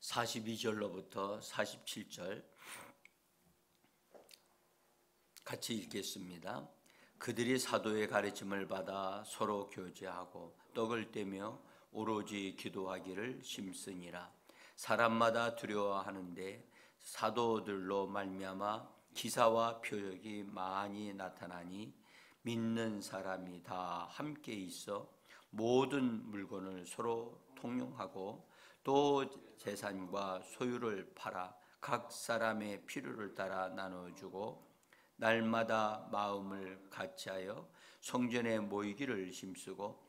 42절로부터 47절 같이 읽겠습니다. 그들이 사도의 가르침을 받아 서로 교제하고 떡을 떼며 오로지 기도하기를 심쓰니라. 사람마다 두려워하는데 사도들로 말미암아 기사와 표적이 많이 나타나니 믿는 사람이 다 함께 있어 모든 물건을 서로 통용하고 또 재산과 소유를 팔아 각 사람의 필요를 따라 나눠주고 날마다 마음을 같이하여 성전에 모이기를 힘쓰고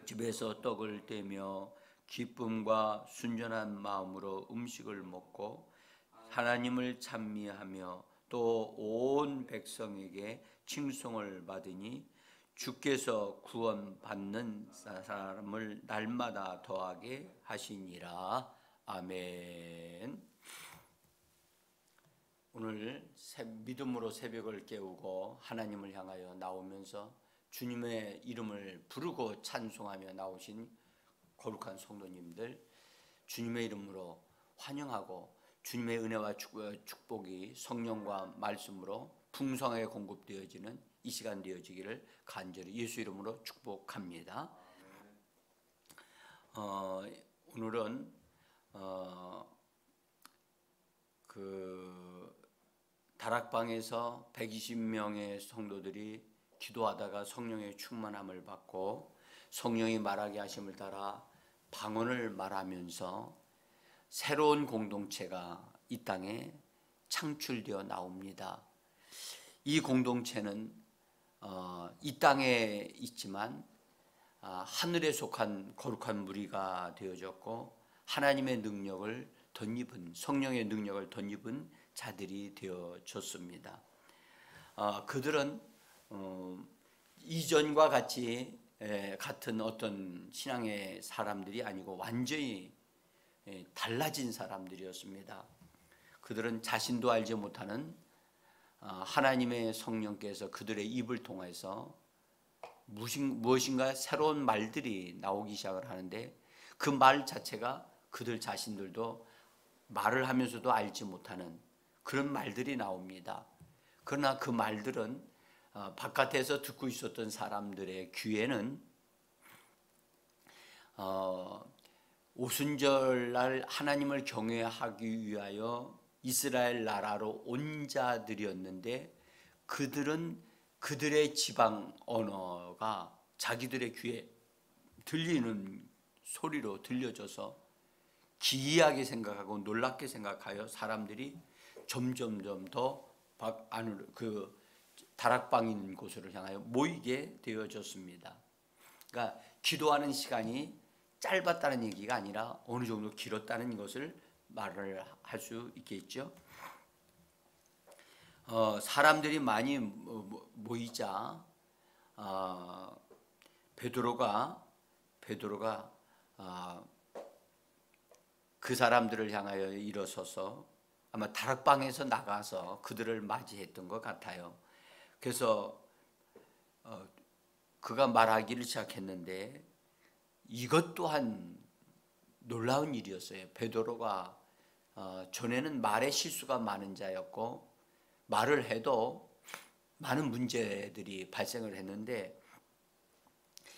집에서 떡을 떼며 기쁨과 순전한 마음으로 음식을 먹고 하나님을 찬미하며 또 온 백성에게 칭송을 받으니 주께서 구원받는 사람을 날마다 더하게 하시니라. 아멘. 오늘 믿음으로 새벽을 깨우고 하나님을 향하여 나오면서 주님의 이름을 부르고 찬송하며 나오신 거룩한 성도님들, 주님의 이름으로 환영하고 주님의 은혜와 축복이 성령과 말씀으로 풍성하게 공급되어지는 이 시간 되어지기를 간절히 예수 이름으로 축복합니다. 오늘은 다락방에서 120명의 성도들이 기도하다가 성령의 충만함을 받고 성령이 말하게 하심을 따라 방언을 말하면서 새로운 공동체가 이 땅에 창출되어 나옵니다. 이 공동체는 이 땅에 있지만 하늘에 속한 거룩한 무리가 되어졌고 하나님의 능력을 덧입은, 성령의 능력을 덧입은 자들이 되어졌습니다. 그들은 이전과 같은 어떤 신앙의 사람들이 아니고 완전히 달라진 사람들이었습니다. 그들은 자신도 알지 못하는 하나님의 성령께서 그들의 입을 통해서 무엇인가 새로운 말들이 나오기 시작을 하는데 그 말 자체가 그들 자신들도 말을 하면서도 알지 못하는 그런 말들이 나옵니다. 그러나 그 말들은 바깥에서 듣고 있었던 사람들의 귀에는 오순절날 하나님을 경외하기 위하여 이스라엘 나라로 온 자들이었는데 그들은 그들의 지방 언어가 자기들의 귀에 들리는 소리로 들려져서 기이하게 생각하고 놀랍게 생각하여 사람들이 점점점 더 안으로 다락방 있는 곳으로 향하여 모이게 되어졌습니다. 그러니까 기도하는 시간이 짧았다는 얘기가 아니라 어느 정도 길었다는 것을 말을 할 수 있겠죠. 사람들이 많이 모이자 베드로가 그 사람들을 향하여 일어서서 아마 다락방에서 나가서 그들을 맞이했던 것 같아요. 그래서 그가 말하기를 시작했는데 이것 또한 놀라운 일이었어요. 베드로가 전에는 말에 실수가 많은 자였고 말을 해도 많은 문제들이 발생을 했는데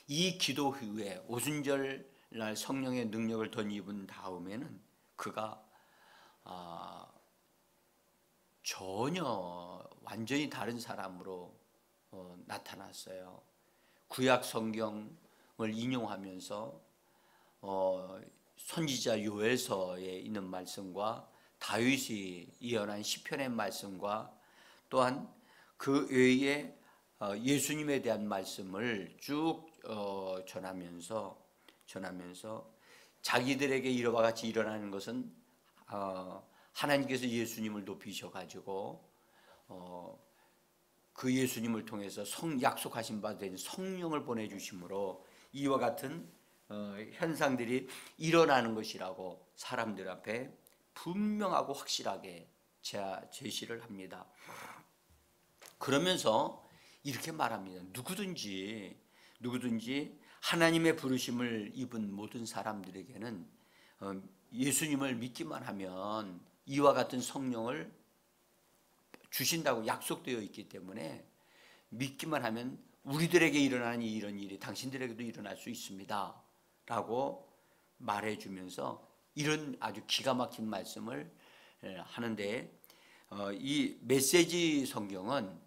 이 기도 후에 오순절 날 성령의 능력을 덧입은 다음에는 그가 전혀 완전히 다른 사람으로 나타났어요. 구약 성경을 인용하면서 선지자 요엘서에 있는 말씀과 다윗이 예언한 시편의 말씀과 또한 그 외에 예수님에 대한 말씀을 쭉 전하면서 자기들에게 이와 같이 일어나는 것은 하나님께서 예수님을 높이셔가지고 그 예수님을 통해서 약속하신 바 된 성령을 보내주심으로 이와 같은 현상들이 일어나는 것이라고 사람들 앞에 분명하고 확실하게 제시를 합니다. 그러면서 이렇게 말합니다. 누구든지 하나님의 부르심을 입은 모든 사람들에게는 예수님을 믿기만 하면 이와 같은 성령을 주신다고 약속되어 있기 때문에 믿기만 하면 우리들에게 일어나는 이런 일이 당신들에게도 일어날 수 있습니다 라고 말해주면서 이런 아주 기가 막힌 말씀을 하는데, 이 메시지 성경은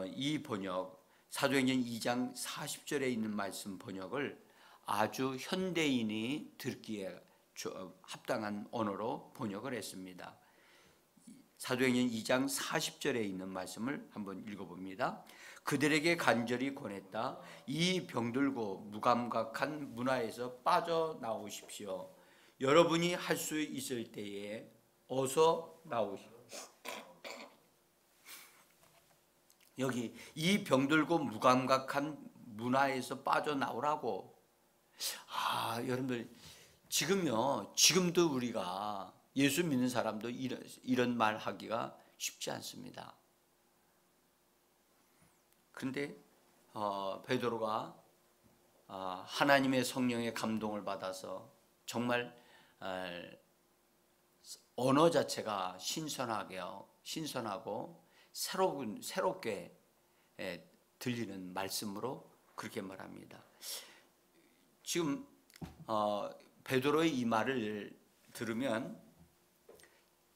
이 번역 사도행전 2장 40절에 있는 말씀 번역을 아주 현대인이 듣기에 합당한 언어로 번역을 했습니다. 사도행전 2장 40절에 있는 말씀을 한번 읽어봅니다. 그들에게 간절히 권했다. 이 병들고 무감각한 문화에서 빠져나오십시오. 여러분이 할 수 있을 때에 어서 나오십시오. 여기 이 병들고 무감각한 문화에서 빠져나오라고. 여러분들 지금도 우리가 예수 믿는 사람도 이런 말 하기가 쉽지 않습니다. 그런데 베드로가 하나님의 성령의 감동을 받아서 정말 언어 자체가 신선하고 새롭게 들리는 말씀으로 그렇게 말합니다. 지금 베드로의 이 말을 들으면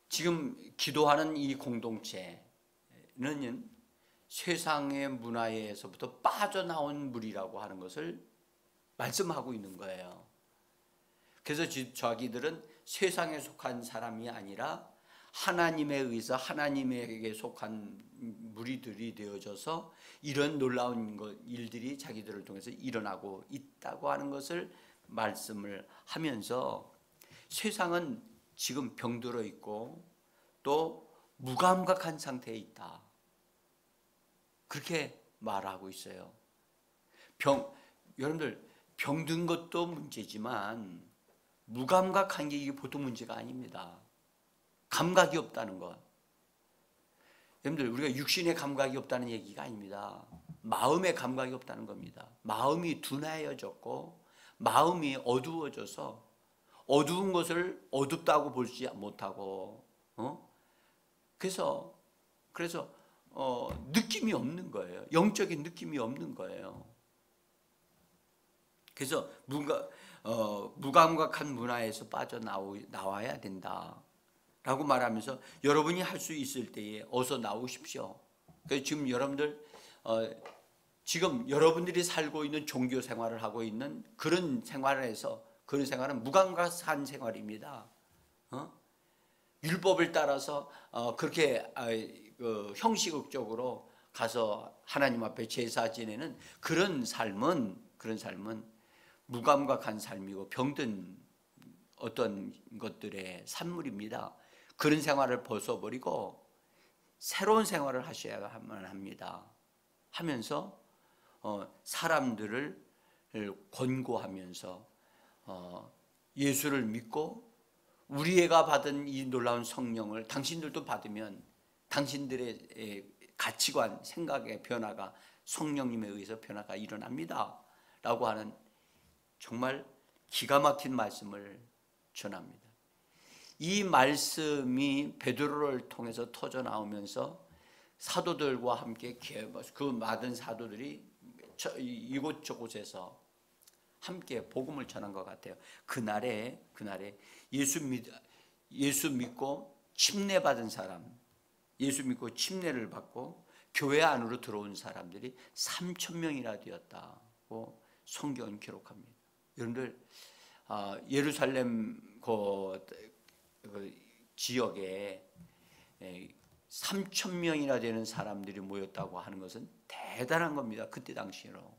지금 기도하는 이 공동체는 세상의 문화에서부터 빠져나온 무리라고 하는 것을 말씀하고 있는 거예요. 그래서 자기들은 세상에 속한 사람이 아니라 하나님에 의해서 하나님에게 속한 무리들이 되어져서 이런 놀라운 일들이 자기들을 통해서 일어나고 있다고 하는 것을 말씀을 하면서 세상은 지금 병들어 있고 또 무감각한 상태에 있다, 그렇게 말하고 있어요. 여러분들 병든 것도 문제지만 무감각한 게 이게 보통 문제가 아닙니다. 감각이 없다는 것. 여러분들 우리가 육신의 감각이 없다는 얘기가 아닙니다. 마음의 감각이 없다는 겁니다. 마음이 둔하여졌고 마음이 어두워져서 어두운 것을 어둡다고 보지 못하고 그래서 느낌이 없는 거예요. 영적인 느낌이 없는 거예요. 그래서 무감각한 문화에서 빠져나와야 된다라고 말하면서 여러분이 할 수 있을 때에 어서 나오십시오. 그래서 지금 여러분들이 살고 있는 종교 생활을 하고 있는 그런 생활은 무감각한 생활입니다. 율법을 따라서 그렇게 형식적으로 가서 하나님 앞에 제사 지내는 그런 삶은 무감각한 삶이고 병든 어떤 것들의 산물입니다. 그런 생활을 벗어버리고 새로운 생활을 하셔야만 합니다 하면서 사람들을 권고하면서 예수를 믿고 우리가 받은 이 놀라운 성령을 당신들도 받으면 당신들의 가치관, 생각의 변화가 성령님에 의해서 변화가 일어납니다 라고 하는 정말 기가 막힌 말씀을 전합니다. 이 말씀이 베드로를 통해서 터져 나오면서 사도들과 함께 그 많은 사도들이 이곳저곳에서 함께 복음을 전한 것 같아요. 그날에 예수 믿고 침례 받은 사람, 예수 믿고 침례를 받고 교회 안으로 들어온 사람들이 3,000명이나 되었다고 성경은 기록합니다. 여러분들 예루살렘 그 지역에 3,000명이나 되는 사람들이 모였다고 하는 것은 대단한 겁니다. 그때 당시로.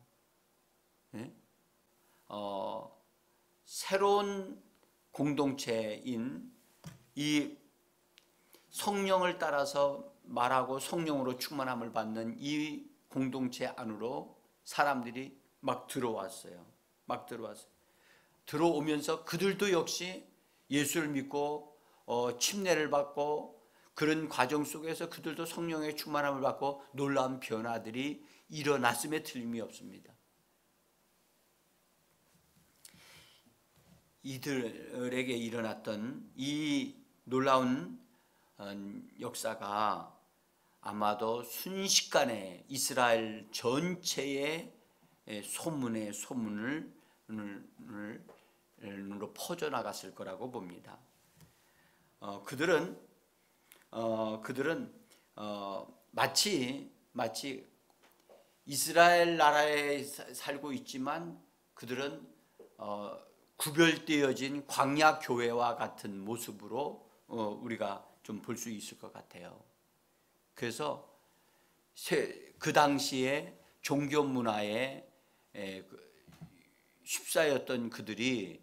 새로운 공동체인 이 성령을 따라서 말하고 성령으로 충만함을 받는 이 공동체 안으로 사람들이 막 들어왔어요. 들어오면서 그들도 역시 예수를 믿고 침례를 받고 그런 과정 속에서 그들도 성령의 충만함을 받고 놀라운 변화들이 일어났음에 틀림이 없습니다. 이들에게 일어났던 이 놀라운 역사가 아마도 순식간에 이스라엘 전체의 소문으로 퍼져나갔을 거라고 봅니다. 그들은 마치 이스라엘 나라에 살고 있지만 그들은 구별되어진 광야 교회와 같은 모습으로 우리가 좀 볼 수 있을 것 같아요. 그래서 그 당시에 종교 문화에 휩싸였던 그들이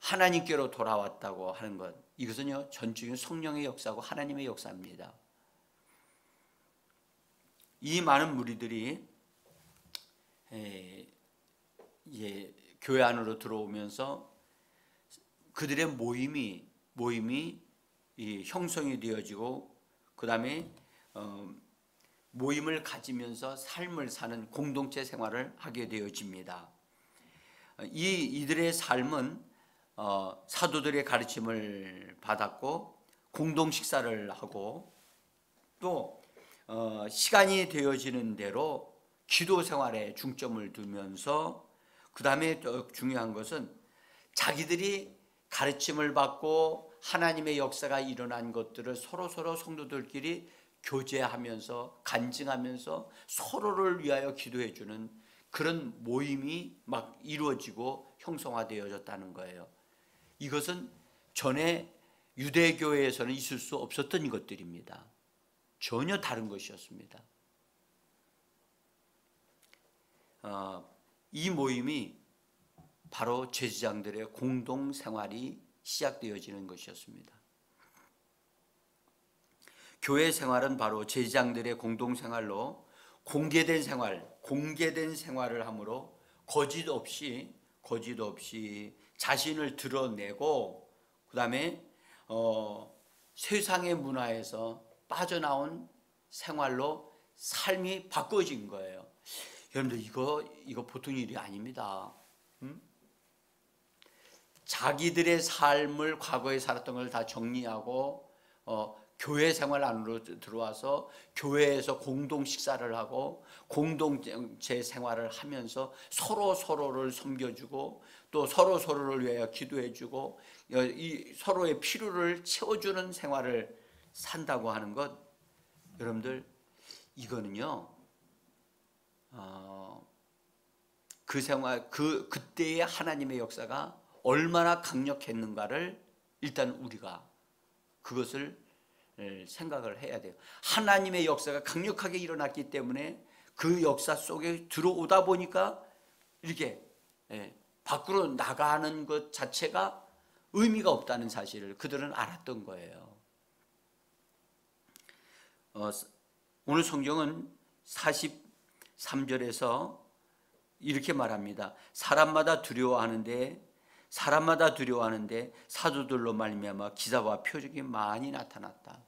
하나님께로 돌아왔다고 하는 것, 이것은요 전적인 성령의 역사고 하나님의 역사입니다. 이 많은 무리들이 교회 안으로 들어오면서 그들의 모임이 형성이 되어지고 그 다음에 모임을 가지면서 삶을 사는 공동체 생활을 하게 되어집니다. 이들의 삶은 사도들의 가르침을 받았고 공동 식사를 하고 또 시간이 되어지는 대로 기도 생활에 중점을 두면서 그 다음에 또 중요한 것은 자기들이 가르침을 받고 하나님의 역사가 일어난 것들을 서로 성도들끼리 교제하면서 간증하면서 서로를 위하여 기도해 주는 그런 모임이 막 이루어지고 형성화되어졌다는 거예요. 이것은 전에 유대교회에서는 있을 수 없었던 것들입니다. 전혀 다른 것이었습니다. 이 모임이 바로 제사장들의 공동 생활이 시작되어지는 것이었습니다. 교회 생활은 바로 제사장들의 공동 생활로 공개된 생활을 하므로 거짓 없이 자신을 드러내고 그 다음에 세상의 문화에서 빠져나온 생활로 삶이 바꿔진 거예요. 여러분들 이거 보통 일이 아닙니다. 자기들의 삶을 과거에 살았던 걸 다 정리하고 교회 생활 안으로 들어와서 교회에서 공동 식사를 하고 공동체 생활을 하면서 서로를 섬겨주고 또 서로를 위하여 기도해주고 서로의 필요를 채워주는 생활을 산다고 하는 것, 여러분들 이거는요 그 생활 그때의 하나님의 역사가 얼마나 강력했는가를 일단 우리가 그것을 생각을 해야 돼요. 하나님의 역사가 강력하게 일어났기 때문에 그 역사 속에 들어오다 보니까 이렇게 밖으로 나가는 것 자체가 의미가 없다는 사실을 그들은 알았던 거예요. 오늘 성경은 43절에서 이렇게 말합니다. 사람마다 두려워하는데 사도들로 말미암아 기사와 표적이 많이 나타났다.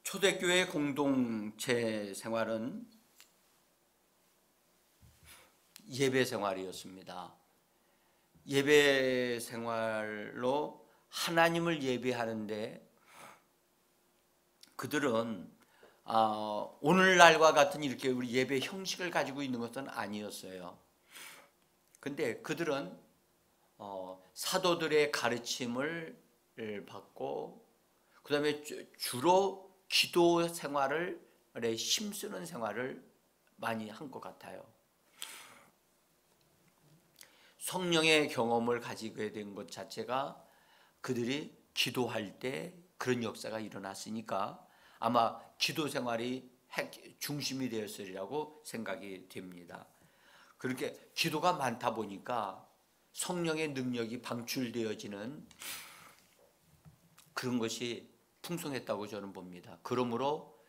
초대교회 공동체 생활은 예배 생활이었습니다. 예배 생활로 하나님을 예배하는데 그들은 오늘날과 같은 이렇게 우리 예배 형식을 가지고 있는 것은 아니었어요. 근데 그들은 사도들의 가르침을 받고 그 다음에 주로 기도 생활에 힘쓰는 생활을 많이 한 것 같아요. 성령의 경험을 가지게 된 것 자체가 그들이 기도할 때 그런 역사가 일어났으니까 아마 기도 생활이 중심이 되었으리라고 생각이 됩니다. 그렇게 기도가 많다 보니까 성령의 능력이 방출되어지는 그런 것이 풍성했다고 저는 봅니다. 그러므로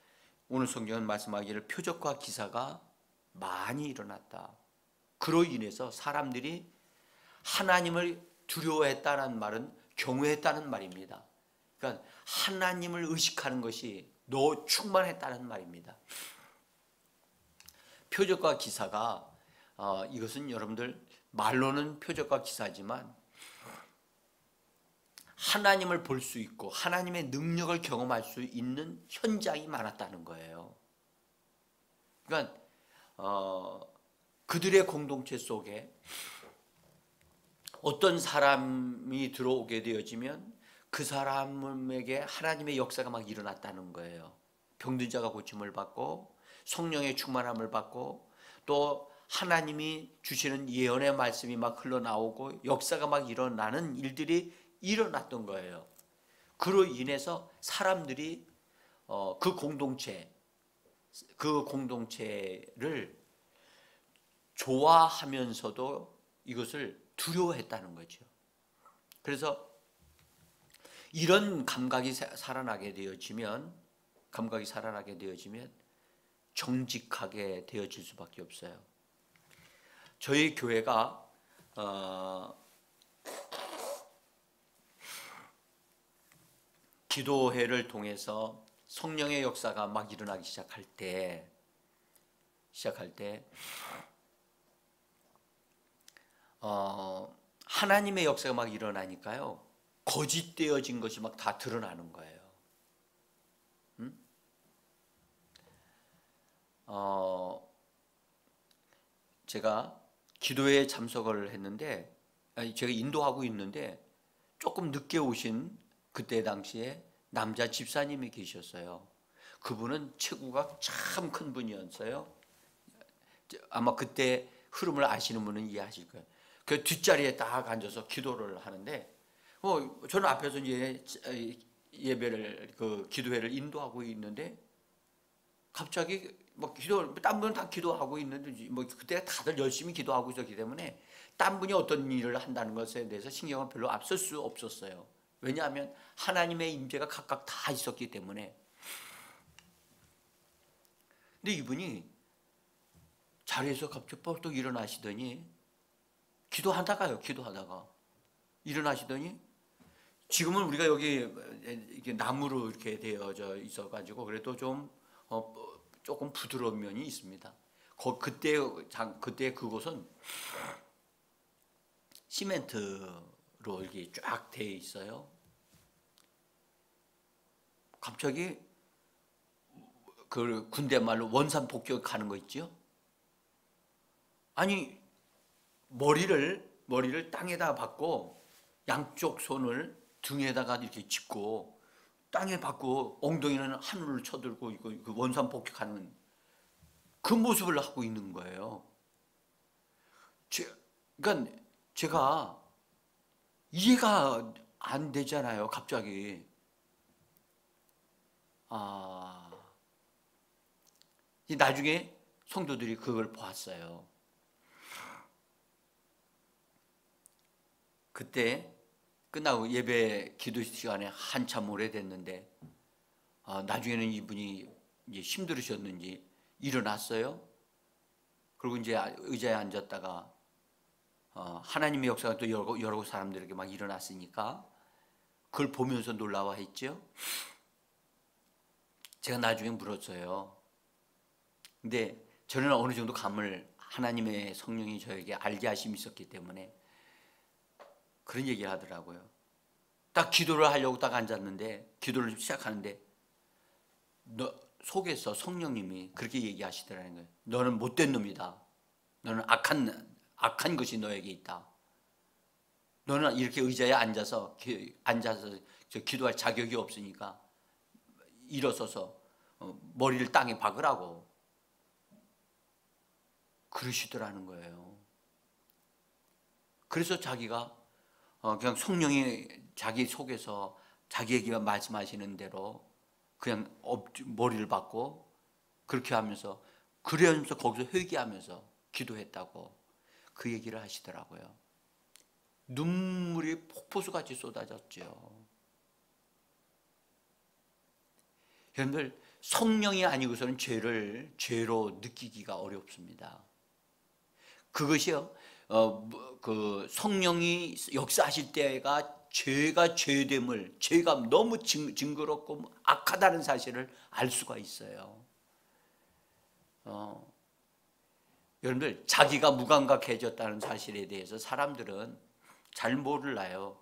오늘 성경은 말씀하기를 표적과 기사가 많이 일어났다. 그로 인해서 사람들이 하나님을 두려워했다는 말은 경외했다는 말입니다. 그러니까 하나님을 의식하는 것이 너 충만했다는 말입니다. 표적과 기사가 이것은 여러분들 말로는 표적과 기사지만 하나님을 볼 수 있고 하나님의 능력을 경험할 수 있는 현장이 많았다는 거예요. 그러니까 그들의 공동체 속에 어떤 사람이 들어오게 되어지면 그 사람에게 하나님의 역사가 막 일어났다는 거예요. 병든 자가 고침을 받고 성령의 충만함을 받고 또 하나님이 주시는 예언의 말씀이 막 흘러나오고 역사가 막 일어나는 일들이 일어났던 거예요. 그로 인해서 사람들이 그 공동체를 좋아하면서도 이것을 두려워했다는 거죠. 그래서 이런 감각이 살아나게 되어지면 정직하게 되어질 수밖에 없어요. 저희 교회가 기도회를 통해서 성령의 역사가 막 일어나기 시작할 때 하나님의 역사가 막 일어나니까요, 거짓되어진 것이 막 다 드러나는 거예요. 제가 기도회에 참석을 했는데, 제가 인도하고 있는데 조금 늦게 오신 그때 당시에 남자 집사님이 계셨어요. 그분은 체구가 참 큰 분이었어요. 아마 그때 흐름을 아시는 분은 이해하실 거예요. 그 뒷자리에 딱 앉아서 기도를 하는데, 저는 앞에서 이제 예배를 기도회를 인도하고 있는데 갑자기 딴 분은 다 기도하고 있는데 그때 다들 열심히 기도하고 있었기 때문에 딴 분이 어떤 일을 한다는 것에 대해서 신경을 별로 앞설 수 없었어요. 왜냐하면 하나님의 임재가 각각 다 있었기 때문에. 근데 이분이 자리에서 갑자기 뻘떡 일어나시더니 기도하다가 일어나시더니, 지금은 우리가 여기 이렇게 나무로 이렇게 되어져 있어가지고 그래도 좀 조금 부드러운 면이 있습니다. 그때 그곳은 시멘트로 이렇게 쫙 되어 있어요. 갑자기 그 군대 말로 원산 복격하는 거 있죠? 아니, 머리를 땅에다 박고 양쪽 손을 등에다가 이렇게 짚고 땅에 박고 엉덩이는 하늘을 쳐들고 그 원산 복격하는 그 모습을 하고 있는 거예요. 그러니까 제가 이해가 안 되잖아요, 갑자기. 나중에 성도들이 그걸 보았어요. 그때 끝나고 예배 기도 시간에 한참 오래됐는데 나중에는 이분이 이제 힘들으셨는지 일어났어요. 그리고 이제 의자에 앉았다가 하나님의 역사가 또 여러 사람들에게 막 일어났으니까 그걸 보면서 놀라워했죠. 제가 나중에 물었어요. 근데 저는 어느 정도 감을 하나님의 성령이 저에게 알게 하심이 있었기 때문에 그런 얘기를 하더라고요. 딱 기도를 하려고 딱 앉았는데, 기도를 시작하는데 너 속에서 성령님이 그렇게 얘기하시더라는 거예요. 너는 못된 놈이다. 너는 악한 것이 너에게 있다. 너는 이렇게 의자에 앉아서 기도할 자격이 없으니까 일어서서 머리를 땅에 박으라고 그러시더라는 거예요. 그래서 자기가 그냥 성령이 자기 속에서 자기에게 말씀하시는 대로 그냥 머리를 박고 그렇게 하면서 그러면서 거기서 회개하면서 기도했다고 그 얘기를 하시더라고요. 눈물이 폭포수같이 쏟아졌죠. 여러분들, 성령이 아니고서는 죄로 느끼기가 어렵습니다. 그것이요, 그 성령이 역사하실 때가 죄가 너무 징그럽고 악하다는 사실을 알 수가 있어요. 여러분들 자기가 무감각해졌다는 사실에 대해서 사람들은 잘 몰라요.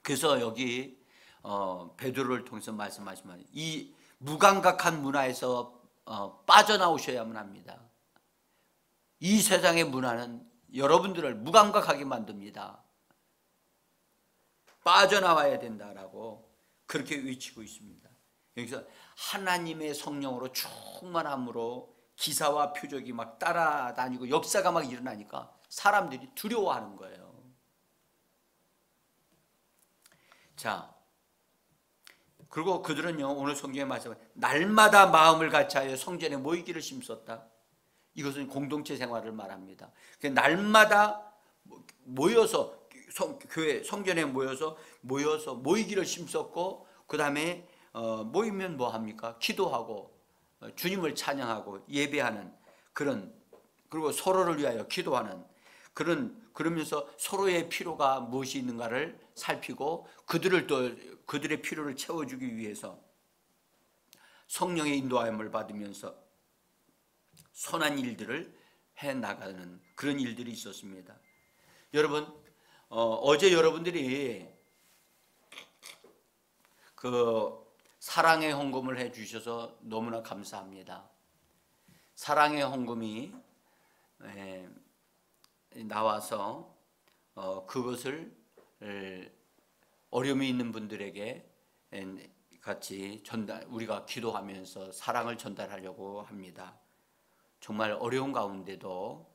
그래서 여기 베드로를 통해서 말씀하시면 이 무감각한 문화에서 빠져나오셔야만 합니다. 이 세상의 문화는 여러분들을 무감각하게 만듭니다. 빠져나와야 된다라고 그렇게 외치고 있습니다. 여기서 하나님의 성령으로 충만함으로 기사와 표적이 막 따라다니고 역사가 막 일어나니까 사람들이 두려워하는 거예요. 자, 그리고 그들은요, 오늘 성경에 말씀 날마다 마음을 같이하여 성전에 모이기를 힘썼다. 이것은 공동체 생활을 말합니다. 날마다 모여서 교회 성전에 모여서 모이기를 힘썼고, 그 다음에 모이면 뭐 합니까? 기도하고 주님을 찬양하고 예배하는 그런, 그리고 서로를 위하여 기도하는 그러면서 서로의 필요가 무엇이 있는가를 살피고 그들의 필요를 채워주기 위해서 성령의 인도함을 받으면서 선한 일들을 해나가는 그런 일들이 있었습니다. 여러분, 어제 여러분들이 그 사랑의 헌금을 해 주셔서 너무나 감사합니다. 사랑의 헌금이 나와서 그것을 어려움이 있는 분들에게 같이 우리가 기도하면서 사랑을 전달하려고 합니다. 정말 어려운 가운데도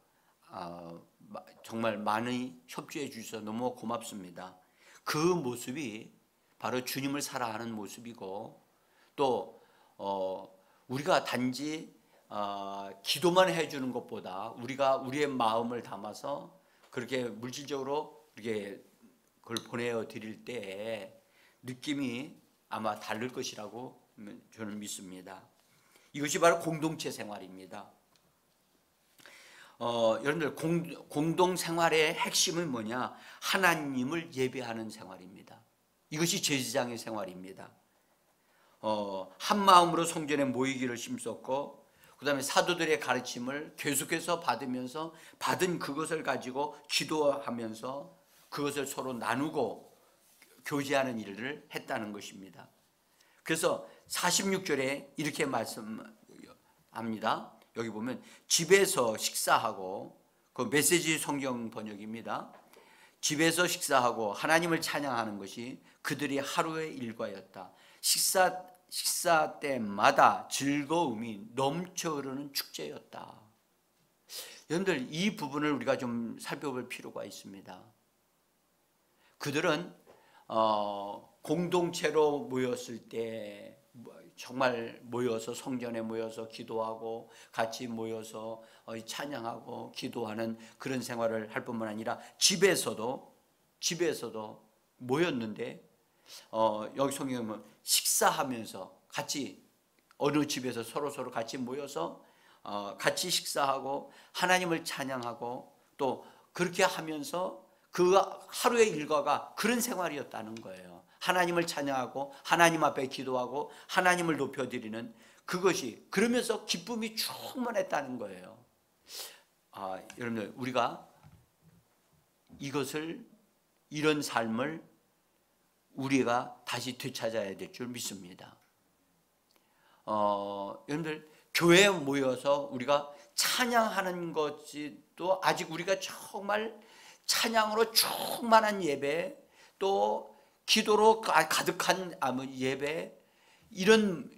정말 많이 협조해 주셔서 너무 고맙습니다. 그 모습이 바로 주님을 사랑하는 모습이고, 또 우리가 단지 기도만 해주는 것보다 우리가 우리의 마음을 담아서 그렇게 물질적으로 이렇게 그걸 보내어 드릴 때 느낌이 아마 다를 것이라고 저는 믿습니다. 이것이 바로 공동체 생활입니다. 여러분들 공동생활의 핵심은 뭐냐? 하나님을 예배하는 생활입니다. 이것이 제사장의 생활입니다. 한 마음으로 성전에 모이기를 힘썼고, 그 다음에 사도들의 가르침을 계속해서 받으면서 받은 그것을 가지고 기도하면서 그것을 서로 나누고 교제하는 일을 했다는 것입니다. 그래서 46절에 이렇게 말씀합니다. 여기 보면 집에서 식사하고, 그 메시지 성경 번역입니다. 집에서 식사하고 하나님을 찬양하는 것이 그들이 하루의 일과였다. 식사 때마다 즐거움이 넘쳐 흐르는 축제였다. 여러분들, 이 부분을 우리가 좀 살펴볼 필요가 있습니다. 그들은 공동체로 모였을 때 정말 모여서 성전에 모여서 기도하고 같이 모여서 찬양하고 기도하는 그런 생활을 할 뿐만 아니라 집에서도 모였는데, 여기 성경에 보면 식사하면서 같이 어느 집에서 서로 같이 모여서 같이 식사하고 하나님을 찬양하고 또 그렇게 하면서 그 하루의 일과가 그런 생활이었다는 거예요. 하나님을 찬양하고 하나님 앞에 기도하고 하나님을 높여드리는 그것이, 그러면서 기쁨이 충만했다는 거예요. 여러분들, 우리가 이런 삶을 우리가 다시 되찾아야 될 줄 믿습니다. 여러분들, 교회에 모여서 우리가 찬양하는 것도 아직 우리가 정말 찬양으로 충만한 예배, 또 기도로 가득한 예배, 이런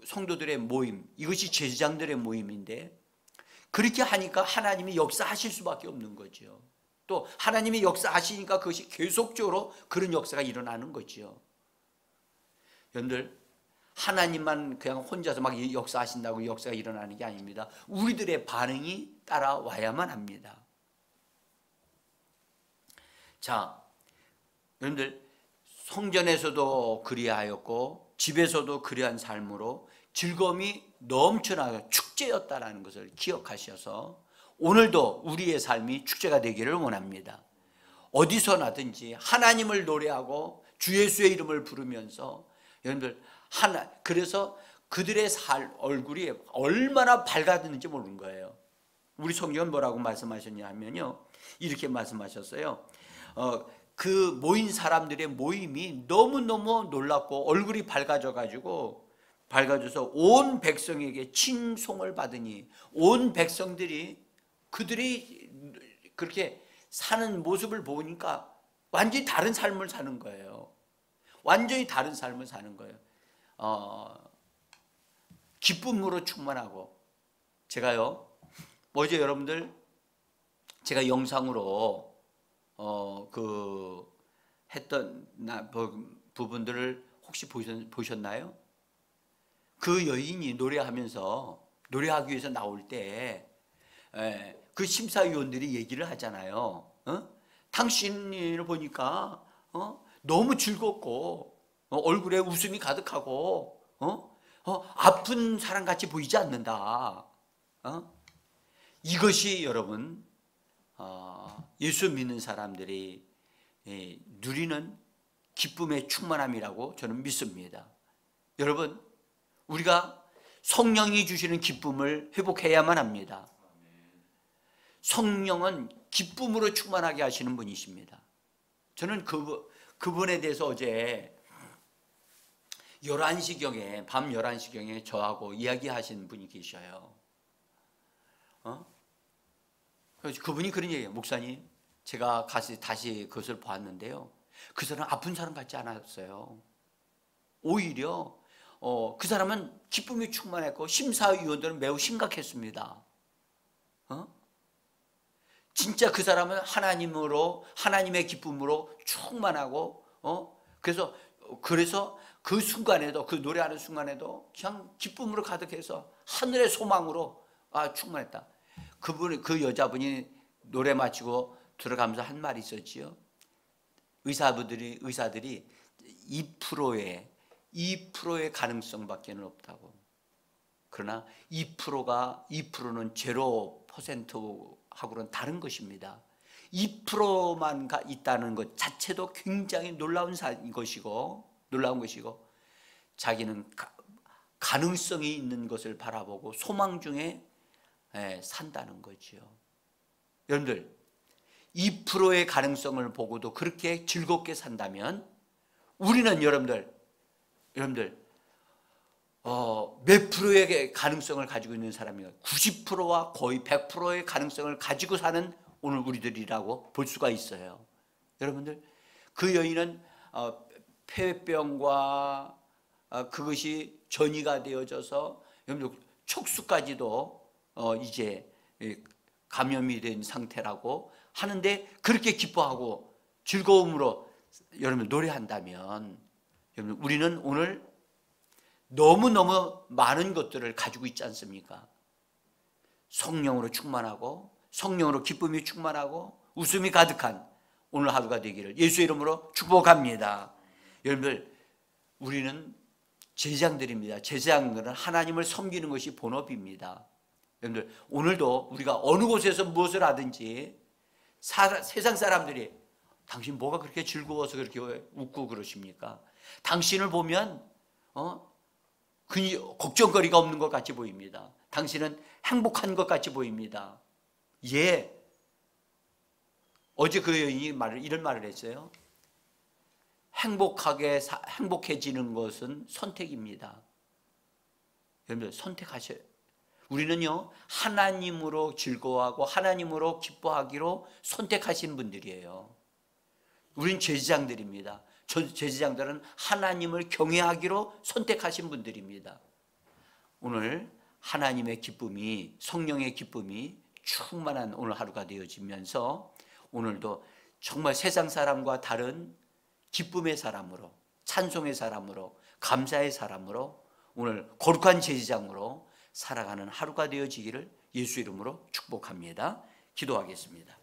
성도들의 모임, 이것이 제사장들의 모임인데, 그렇게 하니까 하나님이 역사하실 수밖에 없는 거죠. 또 하나님이 역사하시니까 그것이 계속적으로 그런 역사가 일어나는 거죠. 여러분들, 하나님만 그냥 혼자서 막 역사하신다고 역사가 일어나는 게 아닙니다. 우리들의 반응이 따라와야만 합니다. 자, 여러분들, 성전에서도 그리하였고 집에서도 그리한 삶으로 즐거움이 넘쳐나가 축제였다라는 것을 기억하셔서 오늘도 우리의 삶이 축제가 되기를 원합니다. 어디서나든지 하나님을 노래하고 주 예수의 이름을 부르면서, 여러분들, 그래서 그들의 얼굴이 얼마나 밝아졌는지 모르는 거예요. 우리 성경은 뭐라고 말씀하셨냐면요, 이렇게 말씀하셨어요. 그 모인 사람들의 모임이 너무너무 놀랍고 얼굴이 밝아져서 온 백성에게 칭송을 받으니, 온 백성들이 그들이 그렇게 사는 모습을 보니까 완전히 다른 삶을 사는 거예요. 완전히 다른 삶을 사는 거예요. 기쁨으로 충만하고. 제가요, 어제 여러분들 제가 영상으로 했던 부분들을 혹시 보셨나요? 그 여인이 노래하기 위해서 나올 때 그 심사위원들이 얘기를 하잖아요. 당신을 보니까 너무 즐겁고 얼굴에 웃음이 가득하고 아픈 사람 같이 보이지 않는다. 이것이 여러분 예수 믿는 사람들이 누리는 기쁨의 충만함이라고 저는 믿습니다. 여러분, 우리가 성령이 주시는 기쁨을 회복해야만 합니다. 성령은 기쁨으로 충만하게 하시는 분이십니다. 저는 그분에 대해서 어제 11시경에, 밤 11시경에 저하고 이야기하신 분이 계셔요. 그래서 그분이 그런 얘기예요. 목사님, 제가 다시 그것을 보았는데요, 그 사람 아픈 사람 같지 않았어요. 오히려 그 사람은 기쁨이 충만했고 심사위원들은 매우 심각했습니다. 진짜 그 사람은 하나님의 기쁨으로 충만하고 그래서 그 순간에도, 그 노래하는 순간에도 그냥 기쁨으로 가득해서 하늘의 소망으로 충만했다. 그 여자분이 노래 마치고 들어가면서 한 말이 있었지요. 의사들이 2%의 가능성밖에 없다고. 그러나 2%는 0%하고는 다른 것입니다. 2%만 있다는 것 자체도 굉장히 놀라운 것이고 자기는 가능성이 있는 것을 바라보고 소망 중에 산다는 거지요. 여러분들, 2%의 가능성을 보고도 그렇게 즐겁게 산다면 우리는 여러분들 몇 프로의 가능성을 가지고 있는 사람이에요? 90%와 거의 100%의 가능성을 가지고 사는 오늘 우리들이라고 볼 수가 있어요. 여러분들, 그 여인은 폐병과 그것이 전이가 되어져서 여러분들 촉수까지도 이제 감염이 된 상태라고 하는데, 그렇게 기뻐하고 즐거움으로 여러분 노래한다면, 여러분 우리는 오늘 너무너무 많은 것들을 가지고 있지 않습니까? 성령으로 충만하고 성령으로 기쁨이 충만하고 웃음이 가득한 오늘 하루가 되기를 예수의 이름으로 축복합니다. 여러분들, 우리는 제사장들입니다. 제사장들은 하나님을 섬기는 것이 본업입니다. 여러분들, 오늘도 우리가 어느 곳에서 무엇을 하든지 세상 사람들이 당신 뭐가 그렇게 즐거워서 그렇게 웃고 그러십니까? 당신을 보면 걱정거리가 없는 것 같이 보입니다. 당신은 행복한 것 같이 보입니다. 예. 어제 그 여인이 이런 말을 했어요. 행복해지는 것은 선택입니다. 여러분들, 선택하셔요. 우리는요, 하나님으로 즐거워하고 하나님으로 기뻐하기로 선택하신 분들이에요. 우린 제사장들입니다. 제사장들은 하나님을 경외하기로 선택하신 분들입니다. 오늘 하나님의 기쁨이, 성령의 기쁨이 충만한 오늘 하루가 되어지면서 오늘도 정말 세상 사람과 다른 기쁨의 사람으로, 찬송의 사람으로, 감사의 사람으로, 오늘 거룩한 제사장으로 살아가는 하루가 되어지기를 예수 이름으로 축복합니다. 기도하겠습니다.